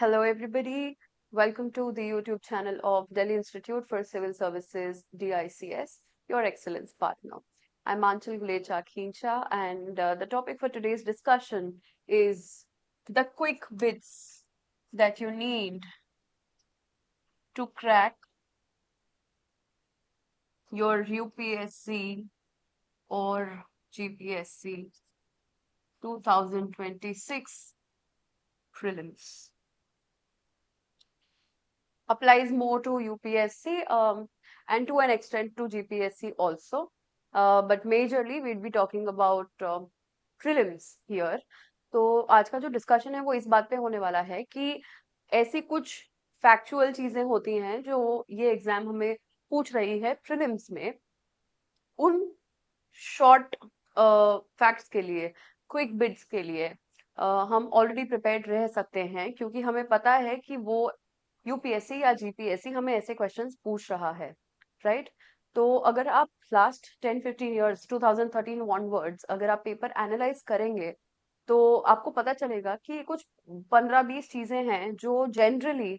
Hello, everybody. Welcome to the YouTube channel of Delhi Institute for Civil Services, DICS, your excellence partner. I'm Anchal Gulecha Khincha, and the topic for today's discussion is the quick bits that you need to crack your UPSC or GPSC 2026 prelims. Applies more to UPSC and to an extent to GPSC also. But majorly we'd be talking about prelims here. तो आज का जो discussion है वो इस बात पे होने वाला है कि ऐसी कुछ फैक्चुअल चीजें होती हैं जो ये एग्जाम हमें पूछ रही है प्रीलिम्स में, उन शॉर्ट फैक्ट्स के लिए, क्विक बिट्स के लिए हम ऑलरेडी प्रिपेयर्ड रह सकते हैं, क्योंकि हमें पता है कि वो यूपीएससी या जीपीएससी हमें ऐसे क्वेश्चंस पूछ रहा है, राइट? तो अगर आप लास्ट 10-15 इयर्स 2013 ऑनवर्ड्स अगर आप पेपर एनालाइज करेंगे तो आपको पता चलेगा कि कुछ 15-20 चीजें हैं जो जनरली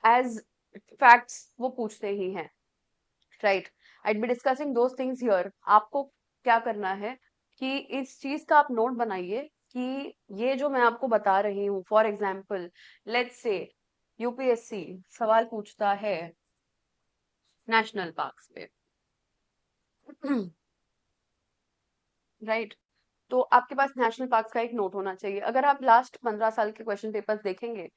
एज फैक्ट्स वो पूछते ही हैं, right? I be discussing those things here. आपको क्या करना है कि इस चीज का आप नोट बनाइए कि ये जो मैं आपको बता रही हूँ, for example let's say UPSC सवाल पूछता है नेशनल पार्क्स पे, राइट? तो आपके पास नेशनल पार्क्स का एक नोट होना चाहिए। अगर आप लास्ट 15 साल के क्वेश्चन पेपर्स देखेंगे,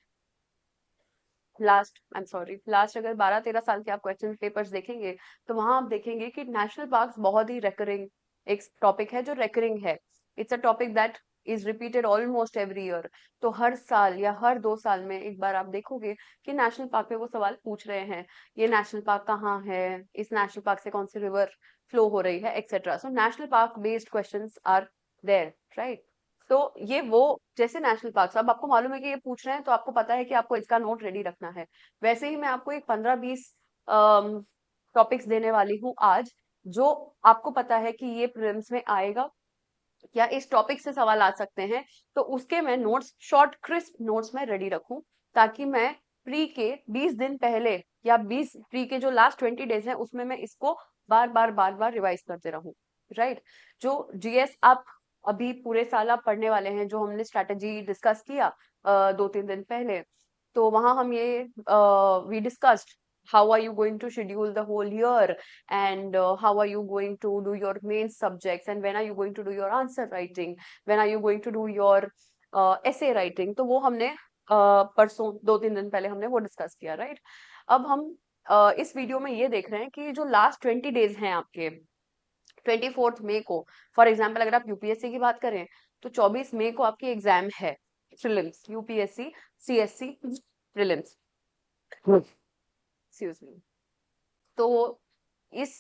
लास्ट अगर 12-13 साल के आप क्वेश्चन पेपर्स देखेंगे तो वहां आप देखेंगे कि नेशनल पार्क्स बहुत ही रेकरिंग एक टॉपिक है, जो रेकरिंग है। It's a topic that is repeated almost every year. तो हर साल या हर 2 साल में एक बार आप देखोगे कि नेशनल पार्क पे वो सवाल पूछ रहे हैं, ये नेशनल पार्क कहाँ है, इस नेशनल पार्क से कौन सी रिवर फ्लो हो रही है, etcetera. So national park based questions are there, right? तो ये वो जैसे नेशनल पार्क, अब आपको मालूम है कि ये पूछ रहे हैं तो आपको पता है कि आपको इसका नोट रेडी रखना है। वैसे ही मैं आपको एक 15-20 टॉपिक्स देने वाली हूँ आज, जो आपको पता है कि ये प्रीलिम्स में आएगा या इस टॉपिक से सवाल आ सकते हैं। तो उसके मैं नोट्स, शॉर्ट क्रिस्प नोट्स में रेडी रखूं, ताकि मैं प्री के 20 दिन पहले या 20 प्री के जो लास्ट 20 डेज है उसमें मैं इसको बार बार रिवाइज करते रहूं, राइट? जो जीएस आप अभी पूरे साल आप पढ़ने वाले हैं, जो हमने स्ट्रेटेजी डिस्कस किया 2-3 दिन पहले, तो वहां हम ये we discussed how are you going to schedule the whole year, and how are you going to do your main subjects, and when are you going to do your answer writing, when are you going to do your essay writing। तो वो हमने परसों 2-3 दिन पहले हमने वो discuss किया, right? अब हम इस वीडियो में ये देख रहे हैं कि जो लास्ट 20 डेज हैं आपके, 24 मई को फॉर एग्जाम्पल अगर आप यूपीएससी की बात करें तो 24 मई को आपकी एग्जाम है, prelims, UPSC CSC prelims, excuse me. तो इस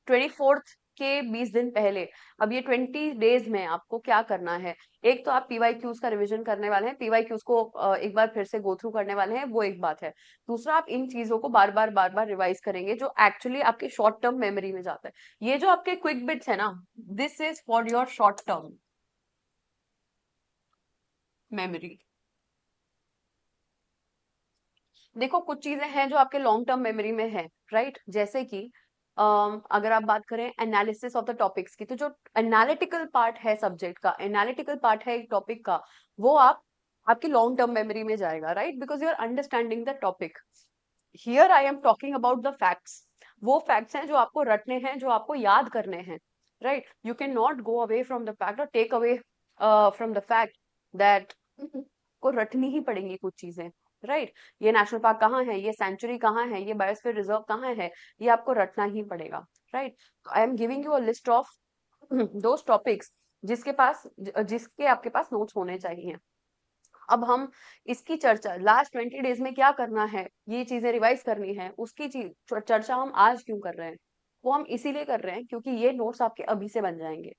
24th के 20 दिन पहले, अब ये 20 डेज में आपको क्या करना है? एक तो आप पीवाई क्यूज का रिवीजन करने वाले हैं, पीवाई क्यूज को एक बार फिर से गो थ्रू करने वाले हैं, वो एक बात है। दूसरा, आप इन चीजों को बार बार रिवाइज करेंगे जो एक्चुअली आपके शॉर्ट टर्म मेमोरी में जाता है। ये जो आपके क्विक बिट्स है ना, this is for your short term memory. देखो, कुछ चीजें हैं जो आपके लॉन्ग टर्म मेमोरी में है, राइट? जैसे कि अगर आप बात करें एनालिसिस ऑफ द टॉपिक्स की, तो जो एनालिटिकल पार्ट है सब्जेक्ट का, एनालिटिकल पार्ट है एक टॉपिक का, वो आपकी लॉन्ग टर्म मेमोरी में जाएगा, right? Because you are understanding the topic. Here I am talking about the facts. वो फैक्ट्स हैं जो आपको रटने हैं, जो आपको याद करने हैं, right? You can not go away from the fact और take away from the fact that को रटनी ही पड़ेंगी कुछ चीजें, राइट? ये नेशनल पार्क कहाँ है, ये सेंचुरी कहाँ है, ये बायोस्फीयर रिजर्व कहाँ है, ये आपको रटना ही पड़ेगा, right? I am giving you a list of those topics जिसके आपके पास नोट्स होने चाहिए। अब हम इसकी चर्चा लास्ट 20 डेज में क्या करना है, ये चीजें रिवाइज करनी है, उसकी चर्चा हम आज क्यों कर रहे हैं? वो हम इसीलिए कर रहे हैं क्योंकि ये नोट्स आपके अभी से बन जाएंगे,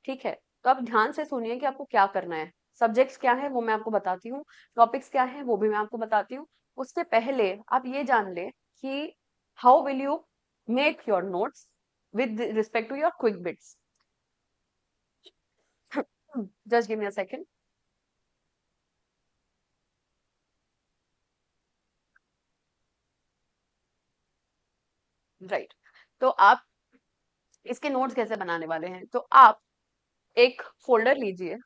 ठीक है? तो आप ध्यान से सुनिए कि आपको क्या करना है। सब्जेक्ट्स क्या है वो मैं आपको बताती हूँ, टॉपिक्स क्या है वो भी मैं आपको बताती हूँ। उससे पहले आप ये जान ले कि how will you make your notes with respect to your quick bits. Just give me a second. Right. तो आप इसके नोट्स कैसे बनाने वाले हैं? तो आप एक फोल्डर लीजिए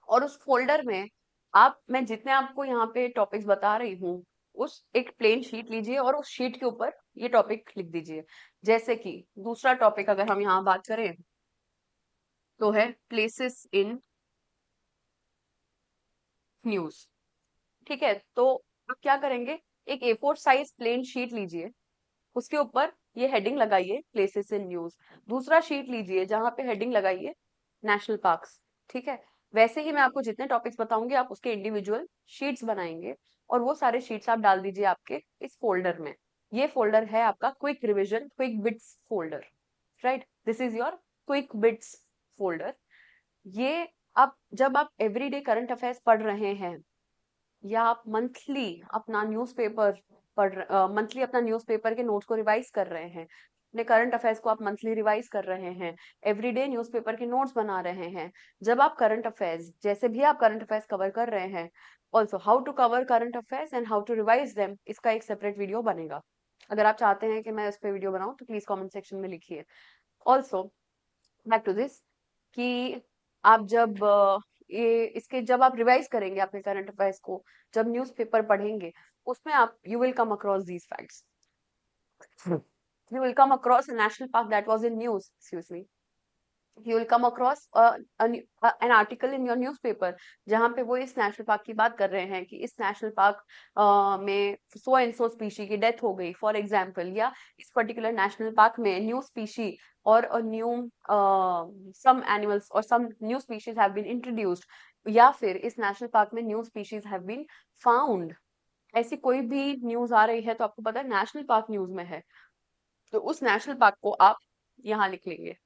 और उस फोल्डर में आप, मैं जितने आपको यहाँ पे टॉपिक्स बता रही हूँ, उस एक प्लेन शीट लीजिए और उस शीट के ऊपर ये टॉपिक लिख दीजिए। जैसे कि दूसरा टॉपिक अगर हम यहाँ बात करें तो है प्लेसेस इन न्यूज। ठीक है, तो आप क्या करेंगे, एक A4 साइज प्लेन शीट लीजिए, उसके ऊपर ये हेडिंग लगाइए प्लेसेस इन न्यूज। दूसरा शीट लीजिए जहां पे हेडिंग लगाइए नेशनल पार्क्स। ठीक है, वैसे ही मैं आपको जितने टॉपिक्स बताऊंगी आप उसके इंडिविजुअल शीट्स बनाएंगे और वो सारे शीट्स आप डाल दीजिए आपके इस फोल्डर में। ये फोल्डर है आपका quick revision quick bits folder. Right, this is your quick bits folder. ये आप जब आप एवरीडे करंट अफेयर्स पढ़ रहे हैं या आप मंथली अपना न्यूज़पेपर मंथली अपना न्यूज़पेपर के नोट्स को रिवाइज कर रहे हैं, अपने करंट अफेयर्स को आप मंथली रिवाइज कर रहे हैं, एवरीडे न्यूज़पेपर के नोट्स बना रहे हैं, जब आप करंट अफेयर्स जैसे भी आप करंट अफेयर्स कवर कर रहे हैं, also how to cover current affairs and how to revise them, इसका एक सेपरेट वीडियो बनेगा। अगर आप चाहते हैं कि मैं इस पे वीडियो बनाऊं तो प्लीज कमेंट सेक्शन में लिखिए। ऑल्सो बैक टू दिस, कि आप जब ये इसके जब आप रिवाइज करेंगे अपने करंट अफेयर्स को, जब न्यूज़पेपर पढ़ेंगे, उसमें आप you will come across these facts. You will come across a national park that was in news, excuse me. You will come across an article in your newspaper जहाँ पे वो इस national park की बात कर रहे हैं कि इस नेशनल पार्क में so and so species death डेथ हो गई फॉर एग्जांपल, या इस पर्टिकुलर नेशनल पार्क में न्यू स्पीशी और न्यू सम एनिमल्स और some new species have been introduced, या फिर इस नेशनल पार्क में new species have been found. ऐसी कोई भी न्यूज आ रही है तो आपको पता है नेशनल पार्क न्यूज में है, तो उस नेशनल पार्क को आप यहाँ लिख लेंगे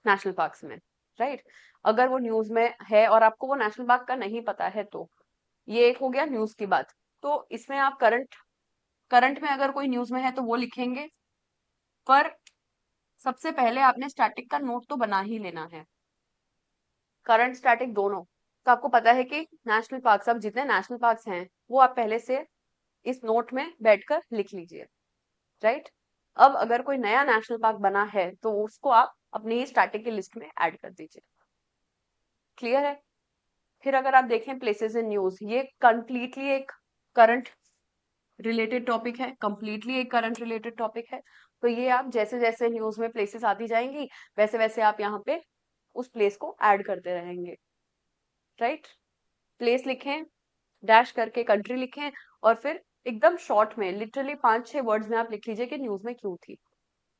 नेशनल पार्क्स में। राइट, अगर वो न्यूज में है और आपको वो नेशनल पार्क का नहीं पता है तो ये एक हो गया न्यूज की बात। तो इसमें आप करंट करंट में अगर कोई न्यूज में है तो वो लिखेंगे, पर सबसे पहले आपने स्टैटिक का नोट तो बना ही लेना है, करंट स्टैटिक दोनों। तो आपको पता है कि नेशनल पार्क्स, अब जितने नेशनल पार्क्स हैं वो आप पहले से इस नोट में बैठकर लिख लीजिए। राइट, अब अगर कोई नया नेशनल पार्क बना है तो उसको आप अपनी स्टैटिक की लिस्ट में ऐड कर दीजिए। क्लियर है? फिर अगर आप देखें प्लेसेस इन न्यूज, ये कंप्लीटली एक करंट रिलेटेड टॉपिक है, कंप्लीटली एक करंट रिलेटेड टॉपिक है। तो ये आप जैसे जैसे न्यूज में प्लेसेस आती जाएंगी वैसे वैसे आप यहाँ पे उस प्लेस को ऐड करते रहेंगे। राइट, प्लेस लिखें, डैश करके कंट्री लिखें, और फिर एकदम शॉर्ट में लिटरली 5-6 वर्ड्स में आप लिख लीजिए कि न्यूज में क्यों थी।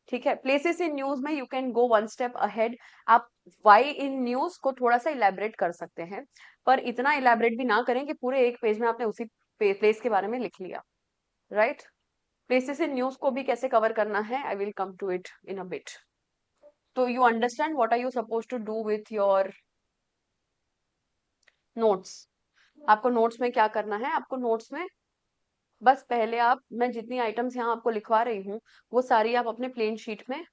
ठीक है, प्लेसेस इन न्यूज में you can go one step ahead. आप वाई इन न्यूज को थोड़ा सा इलेबरेट कर सकते हैं, पर इतना इलेबरेट भी ना करें कि पूरे एक पेज में आपने उसी प्लेस के बारे में लिख लिया। राइट, प्लेसेस इन न्यूज को भी कैसे कवर करना है I will come to it in a bit. तो you understand what are you suppose to do with your notes. आपको नोट्स में क्या करना है, आपको नोट्स में बस पहले आप, मैं जितनी आइटम्स यहाँ आपको लिखवा रही हूँ वो सारी आप अपने प्लेन शीट में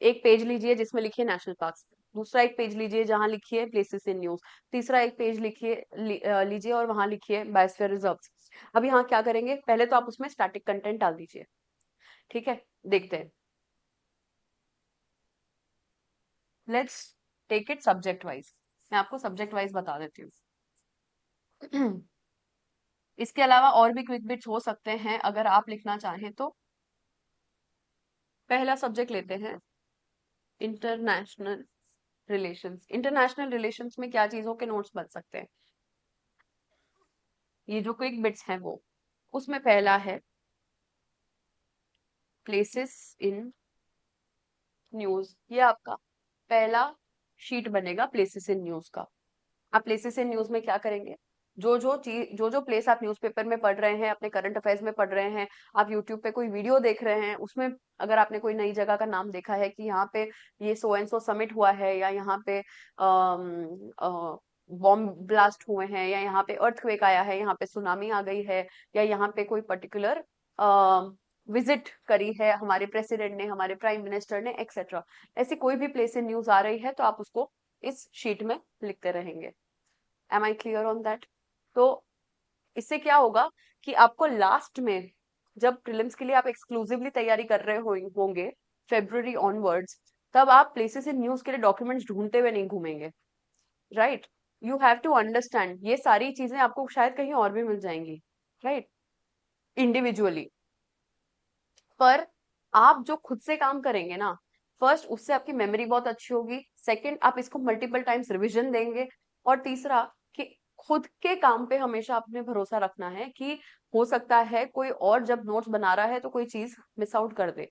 एक पेज लीजिए जिसमें लिखिए नेशनल पार्क्स, दूसरा एक पेज लीजिए जहां लिखिए प्लेसेस इन न्यूज, तीसरा एक पेज लीजिए और वहां लिखिए बायोस्फीयर रिजर्व्स। अब यहाँ क्या करेंगे, पहले तो आप उसमें स्टैटिक कंटेंट डाल दीजिए। ठीक है, देखते हैं, let's take it subject wise. मैं आपको सब्जेक्ट वाइज बता देती हूँ। इसके अलावा और भी क्विक बिट्स हो सकते हैं अगर आप लिखना चाहें तो। पहला सब्जेक्ट लेते हैं इंटरनेशनल रिलेशंस। इंटरनेशनल रिलेशंस में क्या चीजों के नोट्स बन सकते हैं, ये जो क्विक बिट्स हैं वो, उसमें पहला है प्लेसेस इन न्यूज। ये आपका पहला शीट बनेगा प्लेसेस इन न्यूज का। आप प्लेसेस इन न्यूज में क्या करेंगे, जो चीज जो जो प्लेस आप न्यूज़पेपर में पढ़ रहे हैं, अपने करंट अफेयर्स में पढ़ रहे हैं, आप यूट्यूब पे कोई वीडियो देख रहे हैं, उसमें अगर आपने कोई नई जगह का नाम देखा है कि यहाँ पे ये सो एंड सो समिट हुआ है, या यहाँ पे बॉम्ब ब्लास्ट हुए हैं, या यहाँ पे अर्थक्वेक आया है, यहाँ पे सुनामी आ गई है, या यहाँ पे कोई पर्टिकुलर विजिट करी है हमारे प्रेसिडेंट ने, हमारे प्राइम मिनिस्टर ने, एक्सेट्रा, ऐसी कोई भी प्लेस इन न्यूज आ रही है तो आप उसको इस शीट में लिखते रहेंगे। Am I clear on that? तो इससे क्या होगा कि आपको लास्ट में जब प्रीलिम्स के लिए आप एक्सक्लूसिवली तैयारी कर रहे होंगे फेब्रुवरी ऑनवर्ड्स, तब आप प्लेसेस इन न्यूज के लिए डॉक्यूमेंट्स ढूंढते हुए नहीं घूमेंगे, right? You have to understand, ये सारी चीजें आपको शायद कहीं और भी मिल जाएंगी, राइट, इंडिविजुअली। पर आप जो खुद से काम करेंगे ना, फर्स्ट उससे आपकी मेमोरी बहुत अच्छी होगी, सेकंड आप इसको मल्टीपल टाइम्स रिवीजन देंगे, और तीसरा कि खुद के काम पे हमेशा आपने भरोसा रखना है कि हो सकता है कोई और जब नोट्स बना रहा है तो कोई चीज मिस आउट कर दे।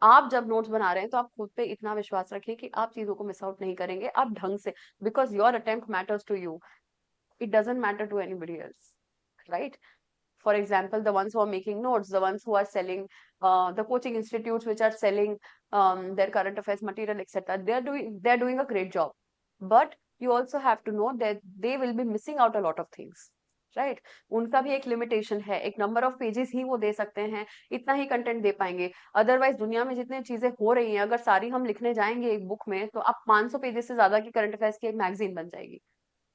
आप जब नोट्स बना रहे हैं तो आप खुद पे इतना विश्वास रखिए कि आप चीजों को मिस आउट नहीं करेंगे, आप ढंग से, because your attempt matters to you, it doesn't matter to anybody else, right? For example, the ones who are making notes, the ones who are selling, the coaching institutes which are selling their current affairs material, etc., they're doing a great job, but you also have to know that they will be missing out a lot of things, right? उनका भी एक limitation है, एक number of pages ही वो दे सकते हैं, इतना ही content दे पाएंगे। अदरवाइज दुनिया में जितने चीजें हो रही हैं, अगर सारी हम लिखने जाएंगे एक बुक में, तो आप 500 पेजेस से ज्यादा की करंट अफेयर्स की एक मैगजीन बन जाएगी,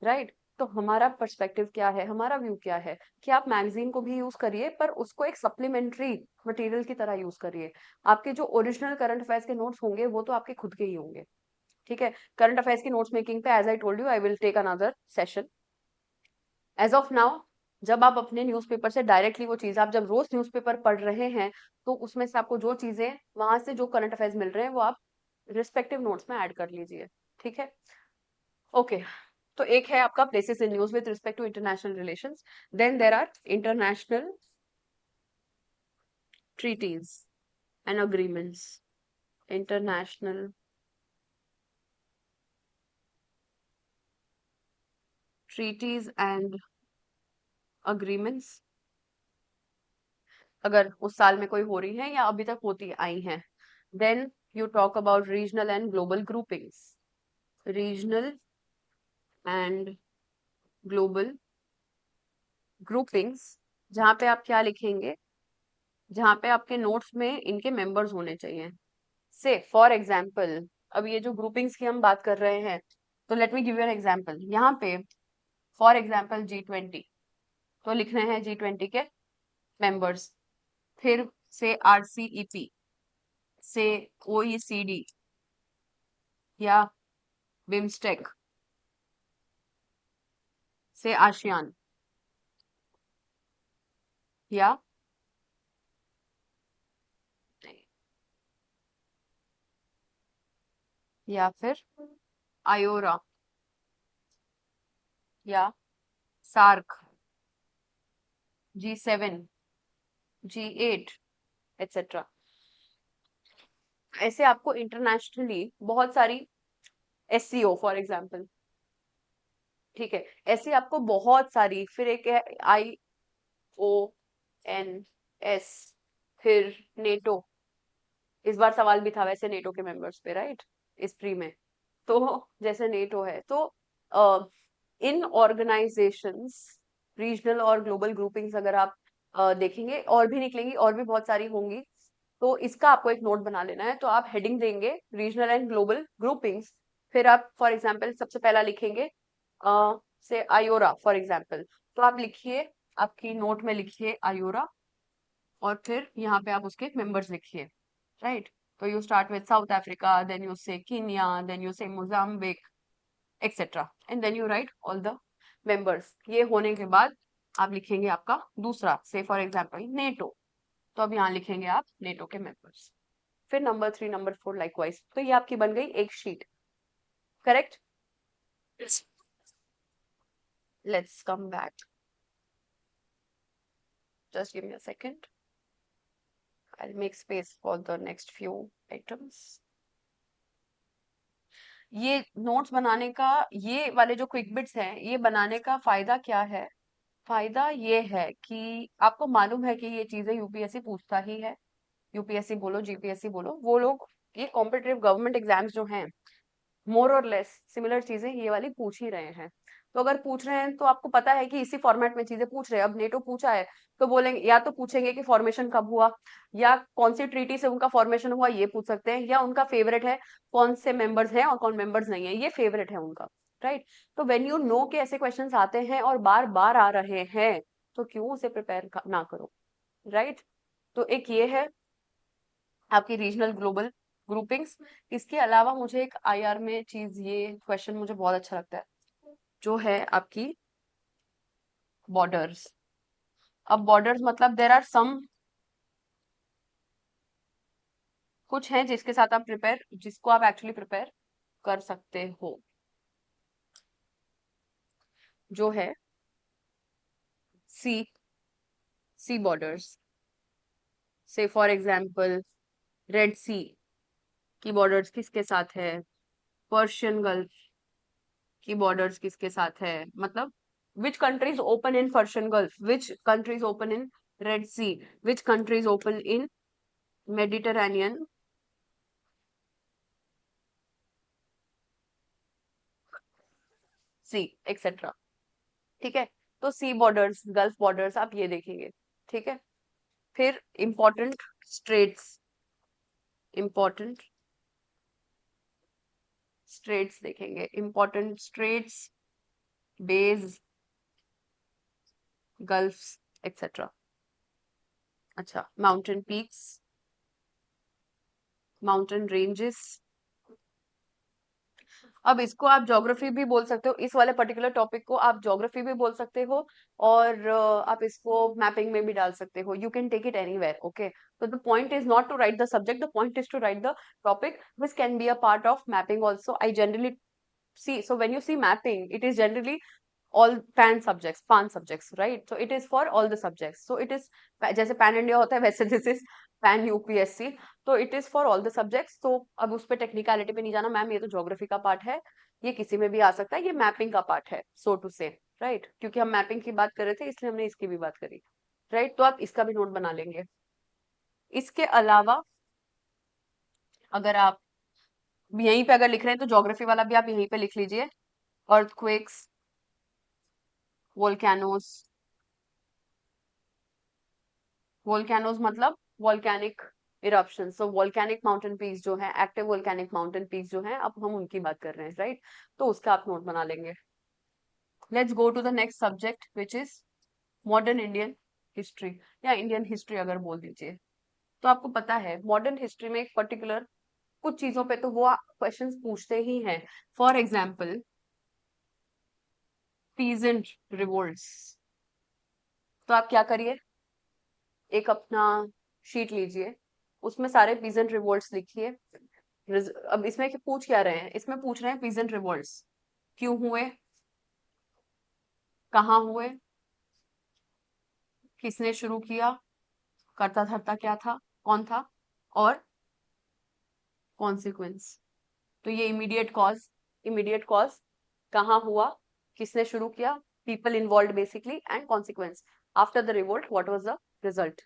राइट? तो हमारा पर्सपेक्टिव क्या है, हमारा व्यू क्या है, कि आप मैगजीन को भी यूज करिए, पर उसको एक सप्लीमेंट्री मटेरियल की तरह यूज करिए। आपके जो ओरिजिनल करंट अफेयर्स के नोट्स होंगे वो तो आपके खुद के ही होंगे, ठीक है? करंट अफेयर्स की नोट्स मेकिंग पे, as I told you, I will take another session. As of now, जब आप अपने न्यूज़पेपर से डायरेक्टली वो चीज, आप जब रोज न्यूज़पेपर पढ़ रहे हैं, तो उसमें से आपको जो चीजें वहां से जो करंट अफेयर्स मिल रहे हैं वो आप रिस्पेक्टिव नोट्स में ऐड कर लीजिए, ठीक है? ओके, तो एक है आपका places in news with respect to international relations, then there are international treaties and agreements, international treaties and agreements, अगर उस साल में कोई हो रही है या अभी तक होती आई हैं। Then you talk about regional and global groupings, regional and global groupings, जहाँ पे आप क्या लिखेंगे, जहाँ पे आपके नोट्स में इनके मेंबर्स होने चाहिए। से फॉर एग्जाम्पल, अब ये जो ग्रुपिंग्स की हम बात कर रहे हैं, तो let me give you an example. यहाँ पे फॉर एग्जाम्पल G20, तो लिखने हैं G20 के मेंबर्स, फिर से RCEP, से OECD, या बिम्स्टेक, से आसियान, या फिर आयोरा, या सार्क, G7, G8, etc। ऐसे आपको इंटरनेशनली बहुत सारी, SCO फॉर एग्जाम्पल, ठीक है, ऐसे आपको बहुत सारी, फिर एक है IONS, फिर नेटो, इस बार सवाल भी था वैसे नेटो के मेंबर्स पे, राइट, इस प्री में। तो जैसे नेटो है, तो इन ऑर्गेनाइजेशंस, रीजनल और ग्लोबल ग्रुपिंग्स अगर आप देखेंगे, और भी निकलेंगी, और भी बहुत सारी होंगी, तो इसका आपको एक नोट बना लेना है। तो आप हेडिंग देंगे रीजनल एंड ग्लोबल ग्रुपिंग्स, फिर आप फॉर एग्जाम्पल सबसे पहला लिखेंगे से आयोरा फॉर एग्जाम्पल, तो आप लिखिए, आपकी नोट में लिखिए आयोरा, और फिर यहाँ पे आप उसके मेंबर्स लिखिए, राइट? तो you start with South Africa, then you say Kenya, then you say Mozambique, etcetera, and then you write all the members. ये होने के बाद आप लिखेंगे आपका दूसरा, से फॉर एग्जाम्पल नेटो, तो अब यहाँ लिखेंगे आप नेटो के मेंबर्स, फिर नंबर 3, नंबर 4 लाइकवाइज। तो ये आपकी बन गई एक sheet, correct? Let's come back, just give me a second, I'll make space for the next few items। ये नोट्स बनाने का, ये वाले जो क्विक बिट्स हैं, ये बनाने का फायदा क्या है? फायदा ये है कि आपको मालूम है कि ये चीजें यूपीएससी पूछता ही है। यूपीएससी बोलो, जीपीएससी बोलो, वो लोग ये कॉम्पिटिटिव गवर्नमेंट एग्जाम्स जो हैं, मोर और लेस सिमिलर चीजें ये वाली पूछ ही रहे हैं। तो अगर पूछ रहे हैं तो आपको पता है कि इसी फॉर्मेट में चीजें पूछ रहे हैं। अब नेटो पूछा है, तो बोलेंगे, या तो पूछेंगे कि फॉर्मेशन कब हुआ, या कौन सी ट्रीटी से उनका फॉर्मेशन हुआ, ये पूछ सकते हैं, या उनका फेवरेट है, कौन से मेंबर्स हैं और कौन मेंबर्स नहीं है, ये फेवरेट है उनका, राइट? तो व्हेन यू नो के ऐसे क्वेश्चंस आते हैं और बार बार आ रहे हैं, तो क्यों उसे प्रिपेयर ना करो, राइट? तो एक ये है आपकी रीजनल ग्लोबल ग्रुपिंग्स। इसके अलावा मुझे एक आईआर में चीज, ये क्वेश्चन मुझे बहुत अच्छा लगता है, जो है आपकी बॉर्डर्स। अब बॉर्डर्स मतलब देर आर सम, कुछ है जिसके साथ आप प्रिपेयर, जिसको आप एक्चुअली प्रिपेयर कर सकते हो, जो है सी सी बॉर्डर्स। से फॉर एग्जांपल रेड सी की बॉर्डर्स किसके साथ है, पर्शियन गल्फ की बॉर्डर्स किसके साथ है, मतलब which countries open in Persian Gulf, which countries open in Red Sea, which countries open in Mediterranean Sea, etcetera. ठीक है, तो सी बॉर्डर्स, गल्फ बॉर्डर्स आप ये देखेंगे। ठीक है, फिर इंपॉर्टेंट स्ट्रेट्स, इंपॉर्टेंट स्ट्रेट्स देखेंगे, important straits, bays, gulfs, etcetera. अच्छा, माउंटेन पीक्स, माउंटेन रेंजेस। अब इसको आप ज्योग्राफी भी बोल सकते हो, इस वाले पर्टिकुलर टॉपिक को आप ज्योग्राफी भी बोल सकते हो, और आप इसको मैपिंग में भी डाल सकते हो। You can take it anywhere, okay. तो the point is not to write the subject, the point is to write the topic which can be a part of mapping also. I generally see, so when you see mapping, it is generally all pan subjects, pan subjects, right? So it is for all the subjects, so it is जैसे pan India होता है, वैसे this is pan UPSC, तो it is for all the subjects। तो अब उस पे technicality पे नहीं जाना मैम, ये तो ज्योग्राफी का पार्ट है, ये किसी में भी आ सकता है, ये मैपिंग का पार्ट है, सो टू से, राइट। क्योंकि हम मैपिंग की बात कर रहे थे, इसलिए हमने इसकी भी बात करी, राइट। तो आप इसका भी नोट बना लेंगे। इसके अलावा अगर आप यहीं पे अगर लिख रहे हैं, तो ज्योग्राफी वाला भी आप यहीं पे लिख लीजिए, अर्थक्वेक्स, वोल्केनोस, वोल्केनोज मतलब वोल्केनिक इरप्शन, सो वोल्केनिक माउंटेन पीक्स जो है, एक्टिव वोल्केनिक माउंटेन पीक्स जो है, अब हम उनकी बात कर रहे हैं, राइट। तो उसका आप नोट बना लेंगे। Let's go to the next subject which is modern Indian history, या इंडियन हिस्ट्री अगर बोल दीजिए। तो आपको पता है मॉडर्न हिस्ट्री में एक पर्टिकुलर कुछ चीजों पे तो वो क्वेश्चंस पूछते ही हैं। For example peasant revolts. तो आप क्या करिए, एक अपना शीट लीजिए, उसमें सारे पीजेंट रिवोल्ट्स लिखिए। अब इसमें पूछ क्या रहे हैं, इसमें पूछ रहे हैं पीजेंट रिवोल्ट्स क्यों हुए, कहाँ हुए, किसने शुरू किया, करता धरता क्या था, कौन था, और कॉन्सिक्वेंस। तो ये इमीडिएट कॉज कहाँ हुआ, किसने शुरू किया, people involve basically, and consequence after the revolt what was the result.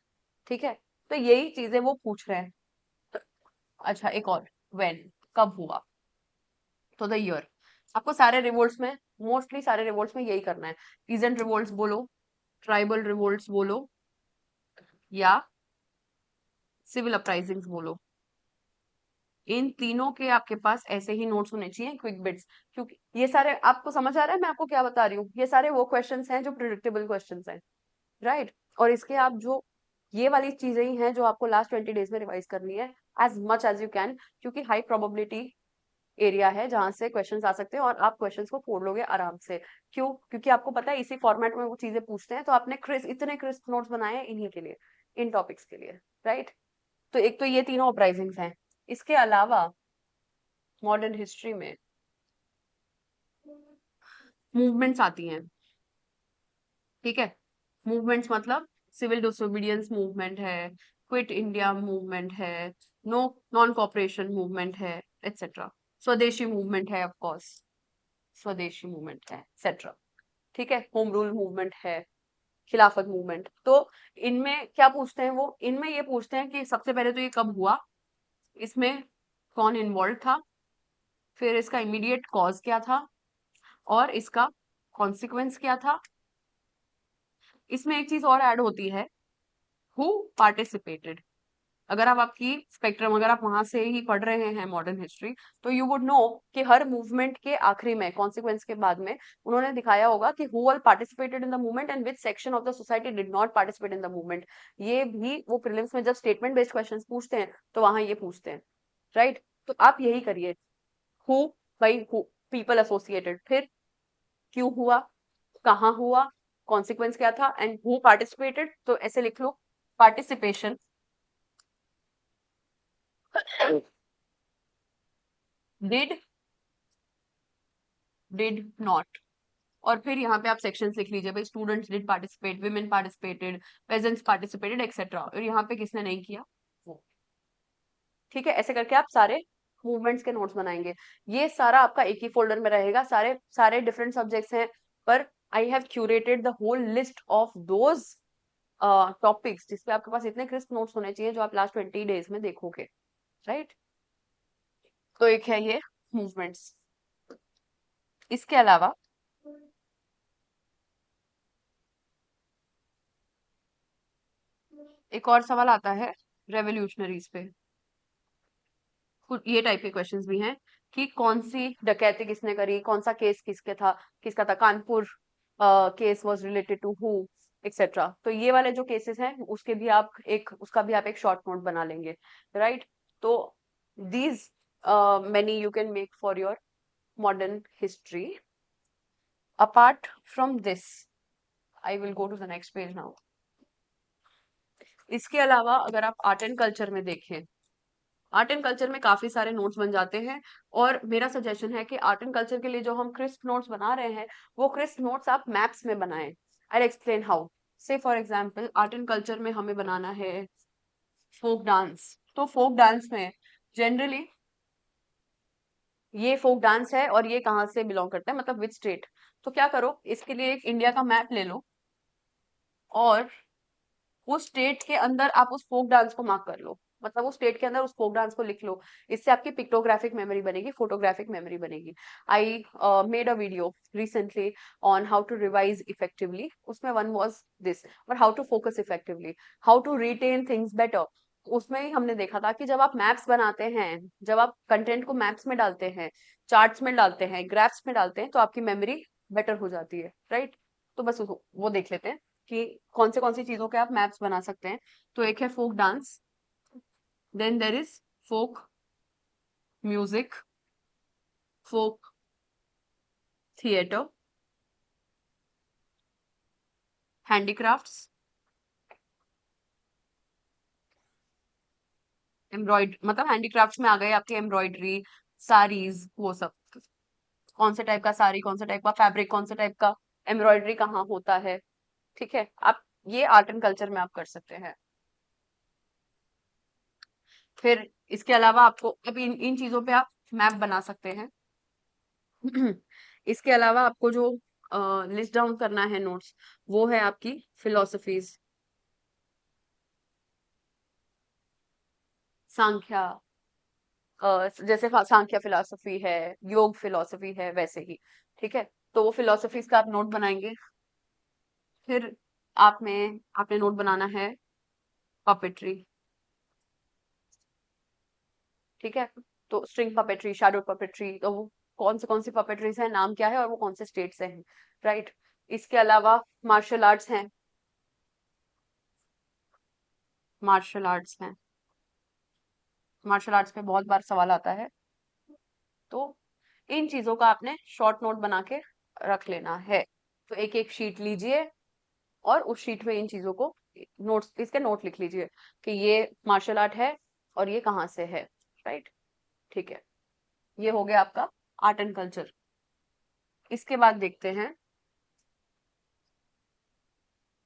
ठीक है, तो यही चीजें वो पूछ रहे हैं। अच्छा, एक और, व्हेन, कब हुआ, तो द ईयर। आपको सारे रिवोल्ट्स में, मोस्टली सारे रिवोल्ट्स में यही करना है, पीजेंट रिवोल्ट्स बोलो, ट्राइबल रिवोल्ट्स बोलो, या सिविल अपराइजिंग्स बोलो। इन तीनों के आपके पास ऐसे ही नोट्स होने चाहिए, क्विक बिट्स। क्योंकि ये सारे, आपको समझ आ रहा है मैं आपको क्या बता रही हूँ, ये सारे वो क्वेश्चंस हैं जो प्रिडिक्टेबल क्वेश्चंस हैं, राइट। और इसके आप जो, ये वाली चीजें ही हैं जो आपको लास्ट 20 डेज में रिवाइज करनी है as much as you can, क्योंकि हाई प्रोबेबिलिटी एरिया है जहां से क्वेश्चंस आ सकते हैं, और आप क्वेश्चंस को फोड़ लोगे आराम से। क्यों? क्योंकि आपको पता है इसी फॉर्मेट में वो चीजें पूछते हैं, तो आपने इतने क्रिस्प नोट्स बनाए हैं इन्हीं के लिए, इन टॉपिक्स के लिए, राइट। तो एक तो ये तीनों अपराइजिंग्स हैं। इसके अलावा मॉडर्न हिस्ट्री में मूवमेंट्स आती हैं। ठीक है, मूवमेंट्स मतलब सिविल डिसोबीडियंस मूवमेंट है, क्विट इंडिया मूवमेंट है, नो नॉन कॉपरेशन मूवमेंट है, एक्सेट्रा। स्वदेशी मूवमेंट है, ऑफ कोर्स स्वदेशी मूवमेंट है, एक्सेट्रा। ठीक है, होम रूल मूवमेंट है, खिलाफत मूवमेंट। तो इनमें क्या पूछते हैं वो, इनमें ये पूछते हैं कि सबसे पहले तो ये कब हुआ, इसमें कौन इन्वॉल्व था, फिर इसका इमीडिएट कॉज क्या था, और इसका कॉन्सिक्वेंस क्या था। इसमें एक चीज और ऐड होती है, हु पार्टिसिपेटेड, अगर आप आपकी स्पेक्ट्रम अगर आप वहां से ही पढ़ रहे हैं मॉडर्न हिस्ट्री, तो यू वुड नो कि हर मूवमेंट के आखिरी में कॉन्सिक्वेंस के बाद में उन्होंने दिखाया होगा कि who all participated in the movement and which section of the society did not participate in the movement. ये भी वो प्रीलिम्स में जब स्टेटमेंट बेस्ड क्वेश्चंस पूछते हैं तो वहां ये पूछते हैं, राइट। तो आप यही करिए, who by who, people associated, फिर क्यों हुआ, कहाँ हुआ, कॉन्सिक्वेंस क्या था, एंड हु पार्टिसिपेटेड, तो ऐसे लिख लो, पार्टिसिपेशन डिड नॉट। और फिर यहाँ पे आप सेक्शंस लिख लीजिए, भाई students did participate, women participated, pageants participated etcetera, और यहाँ पे किसने नहीं किया वो। ठीक है, ऐसे करके आप सारे मूवमेंट्स के नोट्स बनाएंगे। ये सारा आपका एक ही फोल्डर में रहेगा, सारे सारे डिफरेंट सब्जेक्ट्स हैं, पर I have curated the whole list of those topics जिसपे आपके पास इतने क्रिस्प नोट्स होने चाहिए जो आप लास्ट 20 डेज में देखोगे, राइट। तो एक है ये मूवमेंट्स। इसके अलावा एक और सवाल आता है रेवोल्यूशनरीज पे। ये टाइप के क्वेश्चंस भी हैं कि कौन सी डकैती किसने करी, कौन सा केस किसका था, Kanpur case was related to who, etcetera. तो ये वाले जो केसेस हैं उसका भी आप एक शॉर्ट नोट बना लेंगे, राइट। तो these many you can make for your modern history. Apart from this, I will go to the next page now. इसके अलावा अगर आप आर्ट एंड कल्चर में देखें, आर्ट एंड कल्चर में काफी सारे नोट्स बन जाते हैं, और मेरा सजेशन है कि आर्ट एंड कल्चर के लिए जो हम क्रिस्प नोट्स बना रहे हैं वो क्रिस्प नोट्स आप मैप्स में बनाएं। I explain how. Say for example art and culture में हमें बनाना है फोक डांस, तो फोक डांस में जनरली ये फोक डांस है और ये कहाँ से बिलोंग करता है, मतलब विच स्टेट। तो क्या करो, इसके लिए एक इंडिया का मैप ले लो और उस स्टेट के अंदर आप उस फोक डांस को मार्क कर लो, मतलब उस स्टेट के अंदर उस फोक डांस को लिख लो। इससे आपकी पिक्टोग्राफिक मेमोरी बनेगी, फोटोग्राफिक मेमोरी बनेगी। I made a video recently on how to revise effectively, उसमें वन वाज दिस, और how to focus effectively, how to retain things better. उसमें ही हमने देखा था कि जब आप मैप्स बनाते हैं, जब आप कंटेंट को मैप्स में डालते हैं, चार्ट्स में डालते हैं, ग्राफ्स में डालते हैं, तो आपकी मेमोरी बेटर हो जाती है, राइट। तो बस वो देख लेते हैं कि कौन सी चीजों के आप मैप्स बना सकते हैं। तो एक है folk dance, then there is folk music, folk theatre, handicrafts, embroidery, मतलब हैंडीक्राफ्ट्स में आ गए आपके एम्ब्रॉयडरी, साड़ीज, वो सब। कौन से टाइप का साड़ी, कौन सा टाइप का फैब्रिक, कौन सा टाइप का एम्ब्रॉयडरी कहाँ होता है, ठीक है। आप ये आर्ट एंड कल्चर में आप कर सकते हैं। फिर इसके अलावा आपको अब इन चीजों पे आप मैप बना सकते हैं। इसके अलावा आपको जो लिस्ट डाउन करना है नोट्स, वो है आपकी फिलोसफीज, सांख्या, जैसे सांख्या फिलोसफी है, योग फिलोसफी है, वैसे ही, ठीक है। तो वो फिलोसफीज का आप नोट बनाएंगे। फिर आपने नोट बनाना है पपेट्री, ठीक है। तो स्ट्रिंग पपेट्री, शैडो पपेट्री, तो वो कौन सी पपेट्रीज है, नाम क्या है, और वो कौन से स्टेट से हैं, राइट। इसके अलावा मार्शल आर्ट्स हैं, मार्शल आर्ट्स हैं, मार्शल आर्ट्स पे बहुत बार सवाल आता है। तो इन चीजों का आपने शॉर्ट नोट बना के रख लेना है। तो एक एक शीट लीजिए और उस शीट में इन चीजों को नोट्स, इसके नोट लिख लीजिए कि ये मार्शल आर्ट है और ये कहाँ से है, राइट। ठीक है, ये हो गया आपका आर्ट एंड कल्चर। इसके बाद देखते हैं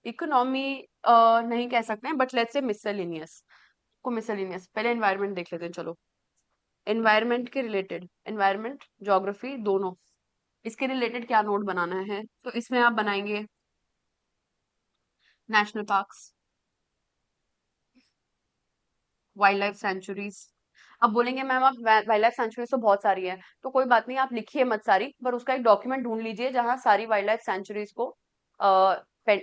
इकोनॉमी, नहीं कह सकते हैं, बट लेट्स से मिसलेनियस, को मिसलेनियस। पहले एनवायरनमेंट देख लेते हैं, चलो। एनवायरनमेंट के रिलेटेड, एनवायरनमेंट ज्योग्राफी दोनों, इसके रिलेटेड क्या नोट बनाना है, तो इसमें आप बनाएंगे national parks, wild life sanctuaries. अब बोलेंगे मैम आप वाइल्ड लाइफ सेंचुरीज तो बहुत सारी है, तो कोई बात नहीं, आप लिखिए मत सारी, पर उसका एक डॉक्यूमेंट ढूंढ लीजिए जहां सारी वाइल्ड लाइफ सेंचुरीज को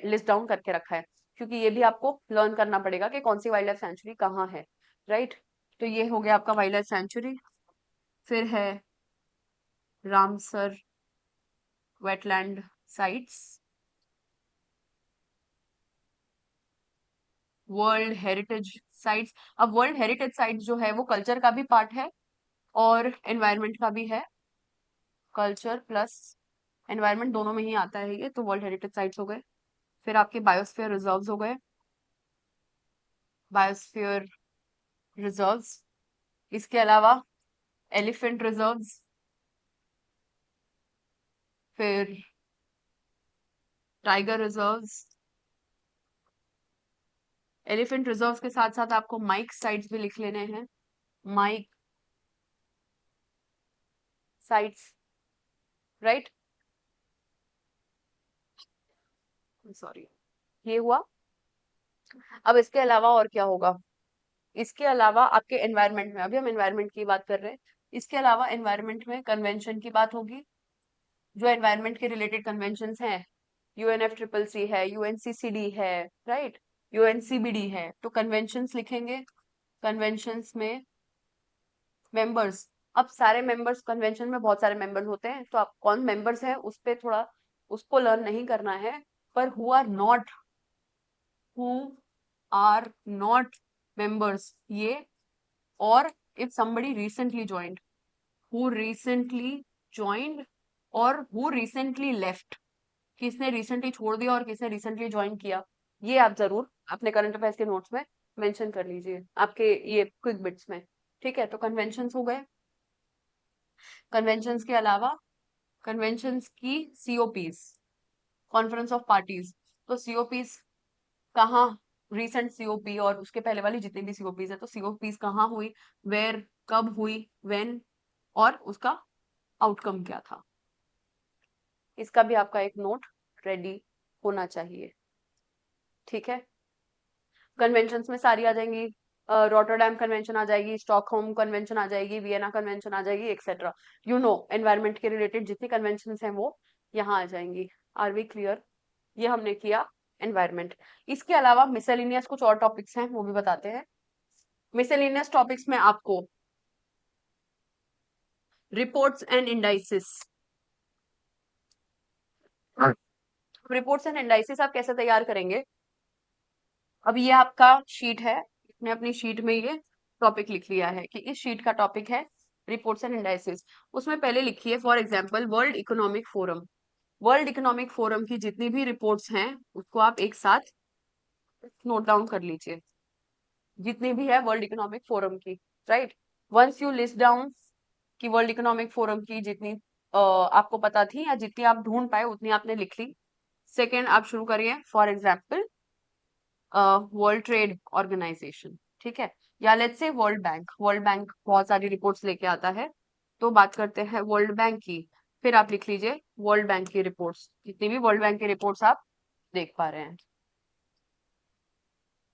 लिस्ट डाउन करके रखा है, क्योंकि ये भी आपको लर्न करना पड़ेगा कि कौन सी वाइल्ड लाइफ सेंचुरी कहाँ है। राइट। तो ये हो गया आपका वाइल्ड लाइफ सेंचुरी। फिर है Ramsar wetland sites, world heritage sites. अब वर्ल्ड हेरिटेज साइट्स जो है वो कल्चर का भी पार्ट है और एनवायरनमेंट का भी है। कल्चर प्लस एनवायरनमेंट दोनों में ही आता है ये, तो वर्ल्ड हेरिटेज साइट्स हो गए। फिर आपके बायोस्फीयर रिजर्व्स हो गए, बायोस्फीयर रिजर्व्स। इसके अलावा एलिफेंट रिजर्व्स, फिर टाइगर रिजर्व्स। एलिफेंट रिजर्व्स के साथ साथ आपको माइक साइट्स भी लिख लेने हैं, माइक साइट्स, राइट। सॉरी, ये हुआ। अब इसके अलावा और क्या होगा? इसके अलावा आपके एनवायरनमेंट में, अभी हम एनवायरनमेंट की बात कर रहे हैं, इसके अलावा एनवायरनमेंट में कन्वेंशन की बात होगी। जो एनवायरनमेंट के रिलेटेड कन्वेंशंस हैं, UNFCCC है, UNCCD है, राइट, UNCBD है, तो कन्वेंशंस लिखेंगे। कन्वेंशंस में मेंबर्स, अब सारे मेंबर्स, कन्वेंशन में बहुत सारे मेंबर्स होते हैं, तो आप कौन मेंबर्स हैं उस पे थोड़ा उसको लर्न नहीं करना है, पर हु आर नॉट मेंबर्स ये, और if somebody recently joined, who recently joined और who recently left, किसने रिसेंटली छोड़ दिया और किसने रिसेंटली ज्वाइन किया, ये आप जरूर अपने करंट अफेयर्स के नोट्स में मेंशन कर लीजिए, आपके ये क्विक बिट्स में। ठीक है, तो कन्वेंशंस हो गए। कन्वेंशंस के अलावा कन्वेंशंस की COPs, कॉन्फ्रेंस ऑफ पार्टीज। तो COPs कहाँ, रिसेंट COP और उसके पहले वाली जितनी भी COPs है, तो COPs कहाँ हुई, वेयर, कब हुई, व्हेन, और उसका आउटकम क्या था। इसका भी आपका एक नोट रेडी होना चाहिए। ठीक है, कन्वेंशंस में सारी आ जाएंगी, रोटरडैम कन्वेंशन आ जाएगी, स्टॉकहोम कन्वेंशन आ जाएगी, वियना कन्वेंशन आ जाएगी, एक्सेट्रा। यू नो, एनवायरनमेंट के रिलेटेड जितनी कन्वेंशंस हैं वो यहाँ आ जाएंगी। Are we clear? ये हमने किया एनवायरनमेंट। इसके अलावा मिसेलेनियस कुछ और टॉपिक्स हैं, वो भी बताते हैं। मिसेलेनियस टॉपिक्स में आपको reports and indices, reports and indices आप कैसे तैयार करेंगे? अब ये आपका शीट है, आपने अपनी शीट में ये टॉपिक लिख लिया है कि इस शीट का टॉपिक है रिपोर्ट्स एंड इंडाइसिस। उसमें पहले लिखिए for example world Economic forum. World Economic Forum की जितनी भी रिपोर्ट्स हैं उसको आप एक साथ नोट डाउन कर लीजिए, जितनी भी है वर्ल्ड इकोनॉमिक फोरम की, right. Once you list down कि वर्ल्ड इकोनॉमिक फोरम की जितनी आपको पता थी या जितनी आप ढूंढ पाए उतनी आपने लिख ली। सेकेंड, आप शुरू करिए for example World Trade Organization, ठीक है, या let's say world bank. World bank बहुत सारी रिपोर्ट्स लेके आता है, तो बात करते हैं वर्ल्ड बैंक की। फिर आप लिख लीजिए वर्ल्ड बैंक की रिपोर्ट्स, जितनी भी वर्ल्ड बैंक की रिपोर्ट्स आप देख पा रहे हैं,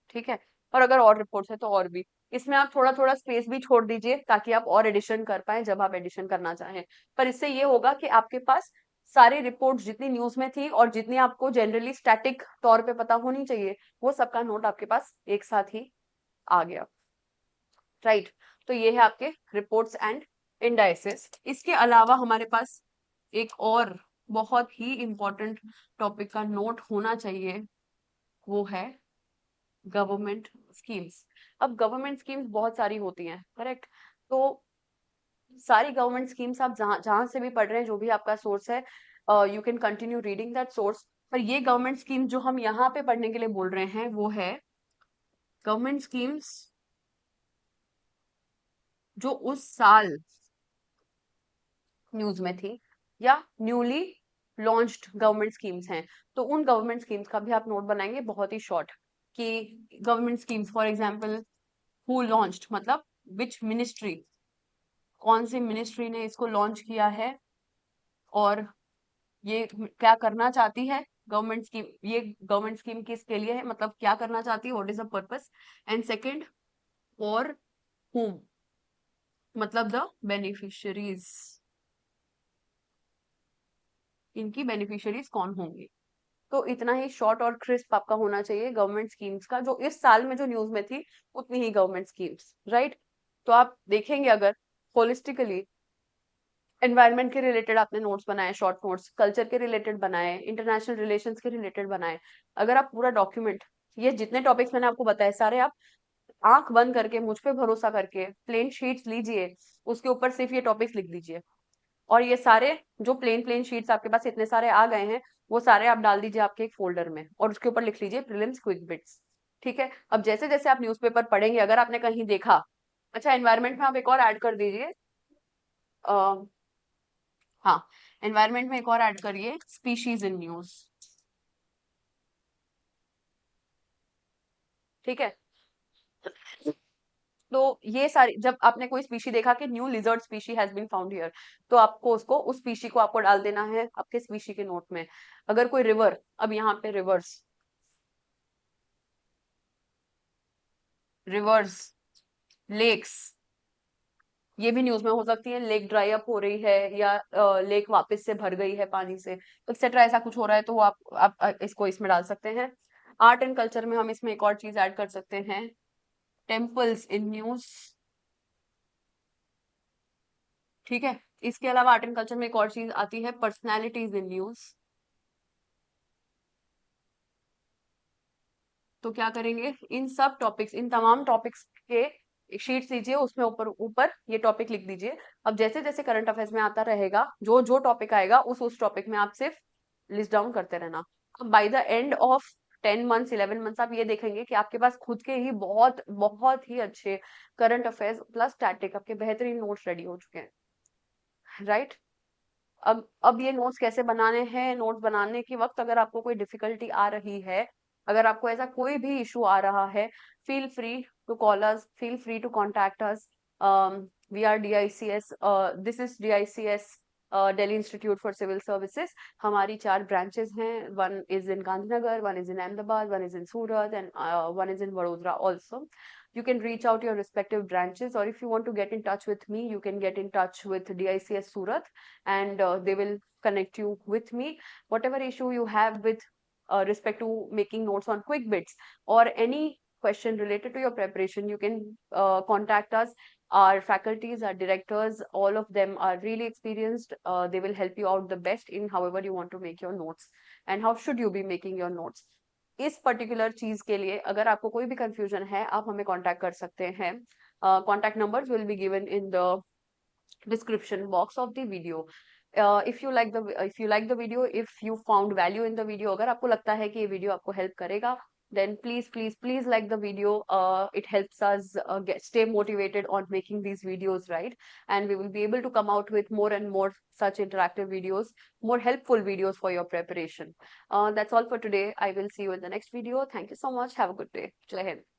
ठीक है। और अगर और रिपोर्ट्स है तो और भी, इसमें आप थोड़ा थोड़ा स्पेस भी छोड़ दीजिए ताकि आप और एडिशन कर पाए जब आप एडिशन करना चाहें। पर इससे ये होगा कि आपके पास सारी रिपोर्ट्स जितनी न्यूज में थी और जितनी आपको जनरली स्टैटिक तौर पे पता होनी चाहिए, वो सबका नोट आपके पास एक साथ ही आ गया, राइट। तो ये है आपके रिपोर्ट्स एंड इंडाइसेस। इसके अलावा हमारे पास एक और बहुत ही इंपॉर्टेंट टॉपिक का नोट होना चाहिए, वो है गवर्नमेंट स्कीम्स। अब गवर्नमेंट स्कीम्स बहुत सारी होती हैं, करेक्ट। तो सारी गवर्नमेंट स्कीम्स आप जहां जहां से भी पढ़ रहे हैं, जो भी आपका सोर्स है, you can continue reading that source. पर ये गवर्नमेंट स्कीम जो हम यहाँ पे पढ़ने के लिए बोल रहे हैं वो है गवर्नमेंट स्कीम्स जो उस साल न्यूज में थी या न्यूली लॉन्च्ड गवर्नमेंट स्कीम्स हैं। तो उन गवर्नमेंट स्कीम्स का भी आप नोट बनाएंगे बहुत ही शॉर्ट, कि government schemes for example who launched, मतलब विच मिनिस्ट्री, कौन सी मिनिस्ट्री ने इसको लॉन्च किया है, और ये क्या करना चाहती है गवर्नमेंट स्कीम, ये गवर्नमेंट स्कीम किसके लिए है, मतलब क्या करना चाहती है, what is the purpose. And second, for whom, मतलब द बेनिफिशियरीज, इनकी बेनिफिशियरीज कौन होंगे। तो इतना ही शॉर्ट और क्रिस्प आपका होना चाहिए गवर्नमेंट स्कीम्स का, जो इस साल में जो न्यूज में थी उतनी ही गवर्नमेंट स्कीम्स, राइट। तो आप देखेंगे अगर होलिस्टिकली एनवायरनमेंट के रिलेटेड आपने नोट्स बनाए, शॉर्ट नोट्स, कल्चर के रिलेटेड बनाए, इंटरनेशनल रिलेशंस के रिलेटेड बनाए, अगर आप पूरा डॉक्यूमेंट, ये जितने टॉपिक्स मैंने आपको बताए सारे आप आंख बंद करके मुझ पे भरोसा करके प्लेन शीट्स लीजिए, उसके ऊपर सिर्फ ये टॉपिक्स लिख दीजिए, और ये सारे जो प्लेन प्लेन शीट्स आपके पास इतने सारे आ गए हैं, वो सारे आप डाल दीजिए आपके एक फोल्डर में, और उसके ऊपर लिख लीजिए प्रीलिम्स क्विक बिट्स। ठीक है, अब जैसे जैसे आप न्यूज़पेपर पढ़ेंगे, अगर आपने कहीं देखा, अच्छा एनवायरनमेंट में आप एक और ऐड कर दीजिए, हाँ, एनवायरनमेंट में एक और ऐड करिए, स्पीशीज इन न्यूज। ठीक है, तो ये सारी, जब आपने कोई स्पीशी देखा कि new lizard species has been found here, तो आपको उसको, उस स्पीशी को आपको डाल देना है आपके स्पीशी के नोट में। अगर कोई रिवर, अब यहाँ पे रिवर्स, रिवर्स, लेक्स, ये भी न्यूज में हो सकती है, लेक ड्राई अप हो रही है या लेक वापस से भर गई है पानी से, एक्सेट्रा, ऐसा कुछ हो रहा है, तो वो आप इसको इसमें डाल सकते हैं। आर्ट एंड कल्चर में हम इसमें एक और चीज ऐड कर सकते हैं, टेम्पल्स इन न्यूज। ठीक है, इसके अलावा आर्ट एंड कल्चर में एक और चीज आती है, पर्सनैलिटीज इन न्यूज। तो क्या करेंगे, इन सब टॉपिक्स, इन तमाम टॉपिक्स के शीट्स लीजिए, उसमें ऊपर ऊपर ये टॉपिक लिख दीजिए। अब जैसे जैसे करंट अफेयर्स में आता रहेगा, जो जो टॉपिक आएगा उस टॉपिक में आप सिर्फ लिस्ट डाउन करते रहना। अब by the end of 10 months 11 months आप ये देखेंगे कि आपके पास खुद के ही बहुत बहुत ही अच्छे करंट अफेयर्स प्लस स्टैटिक आपके बेहतरीन नोट्स रेडी हो चुके हैं, राइट। अब ये नोट्स कैसे बनाने हैं, नोट्स बनाने के वक्त अगर आपको कोई डिफिकल्टी आ रही है, अगर आपको ऐसा कोई भी इशू आ रहा है, feel free to call us, feel free to contact us. We are DICS, this is DICS, Delhi Institute for Civil Services. हमारी 4 ब्रांचेस हैं, one is in Gandhinagar, one is in Ahmedabad, one is in Surat, and one is in Vadodara also. You can reach out your respective branches, or if you want to get in touch with me, you can get in touch with DICS Surat, and they will connect you with me. Whatever issue you have with respect to making notes on quick bits, or any question related to your preparation, you can contact us. Our faculties, our directors, all of them are really experienced. They will help you out the best in however you want to make your notes, and how should you be making your notes. इस particular चीज के लिए अगर आपको कोई भी confusion है, आप हमें कांटेक्ट कर सकते हैं। Contact numbers will be given in the description box of the video. If you like the video, if you found value in the video, अगर आपको लगता है कि ये वीडियो आपको हेल्प करेगा, then please please please like the video. It helps us stay motivated on making these videos, right? And we will be able to come out with more and more such interactive videos, more helpful videos for your preparation. That's all for today. I will see you in the next video. Thank you so much. Have a good day. Jai Hind.